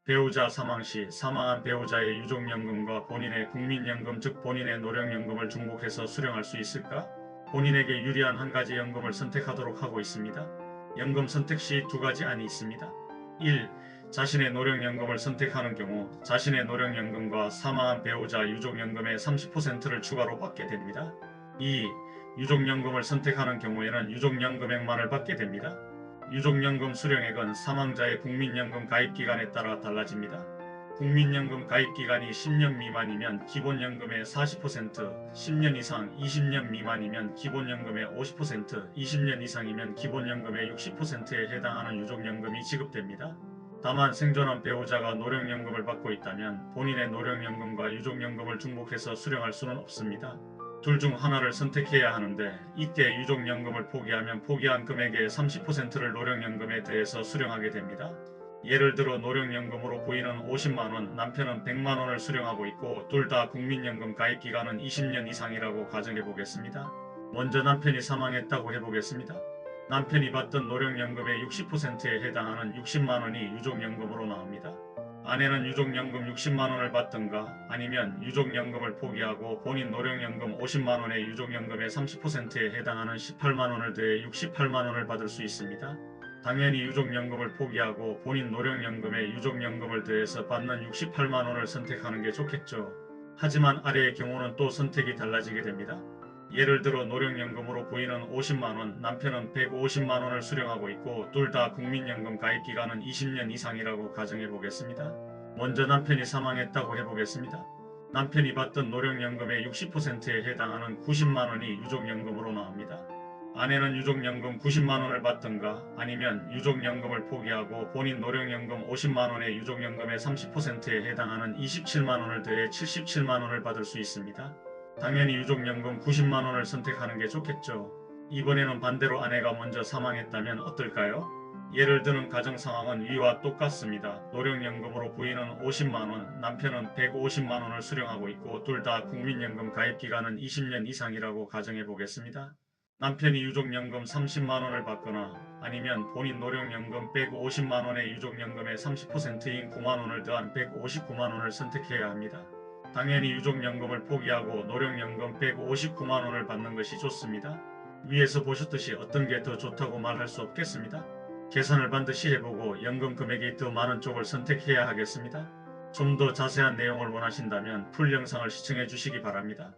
배우자 사망 시 사망한 배우자의 유족연금과 본인의 국민연금 즉 본인의 노령연금을 중복해서 수령할 수 있을까? 본인에게 유리한 한 가지 연금을 선택하도록 하고 있습니다. 연금 선택 시 두 가지 안이 있습니다. 1. 자신의 노령연금을 선택하는 경우 자신의 노령연금과 사망한 배우자 유족연금의 30%를 추가로 받게 됩니다. 2. 유족연금을 선택하는 경우에는 유족연금액만을 받게 됩니다. 유족연금 수령액은 사망자의 국민연금 가입기간에 따라 달라집니다. 국민연금 가입기간이 10년 미만이면 기본연금의 40%, 10년 이상 20년 미만이면 기본연금의 50%, 20년 이상이면 기본연금의 60%에 해당하는 유족연금이 지급됩니다. 다만 생존한 배우자가 노령연금을 받고 있다면 본인의 노령연금과 유족연금을 중복해서 수령할 수는 없습니다. 둘 중 하나를 선택해야 하는데 이때 유족연금을 포기하면 포기한 금액의 30%를 노령연금에 대해서 수령하게 됩니다. 예를 들어 노령연금으로 부인은 50만원, 남편은 100만원을 수령하고 있고 둘 다 국민연금 가입기간은 20년 이상이라고 가정해 보겠습니다. 먼저 남편이 사망했다고 해보겠습니다. 남편이 받던 노령연금의 60%에 해당하는 60만원이 유족연금으로 나옵니다. 아내는 유족연금 60만원을 받든가 아니면 유족연금을 포기하고 본인 노령연금 50만원의 유족연금의 30%에 해당하는 18만원을 더해 68만원을 받을 수 있습니다. 당연히 유족연금을 포기하고 본인 노령연금에 유족연금을 더해서 받는 68만원을 선택하는 게 좋겠죠. 하지만 아래의 경우는 또 선택이 달라지게 됩니다. 예를 들어 노령연금으로 부인은 50만원, 남편은 150만원을 수령하고 있고 둘 다 국민연금 가입기간은 20년 이상이라고 가정해 보겠습니다. 먼저 남편이 사망했다고 해보겠습니다. 남편이 받던 노령연금의 60%에 해당하는 90만원이 유족연금으로 나옵니다. 아내는 유족연금 90만원을 받든가 아니면 유족연금을 포기하고 본인 노령연금 50만원의 유족연금의 30%에 해당하는 27만원을 더해 77만원을 받을 수 있습니다. 당연히 유족연금 90만원을 선택하는 게 좋겠죠. 이번에는 반대로 아내가 먼저 사망했다면 어떨까요? 예를 드는 가정상황은 위와 똑같습니다. 노령연금으로 부인은 50만원, 남편은 150만원을 수령하고 있고 둘 다 국민연금 가입기간은 20년 이상이라고 가정해 보겠습니다. 남편이 유족연금 30만원을 받거나 아니면 본인 노령연금 빼고 50만원의 유족연금의 30%인 9만원을 더한 159만원을 선택해야 합니다. 당연히 유족연금을 포기하고 노령연금 빼고 59만원을 받는 것이 좋습니다. 위에서 보셨듯이 어떤 게 더 좋다고 말할 수 없겠습니다. 계산을 반드시 해보고 연금 금액이 더 많은 쪽을 선택해야 하겠습니다. 좀 더 자세한 내용을 원하신다면 풀 영상을 시청해 주시기 바랍니다.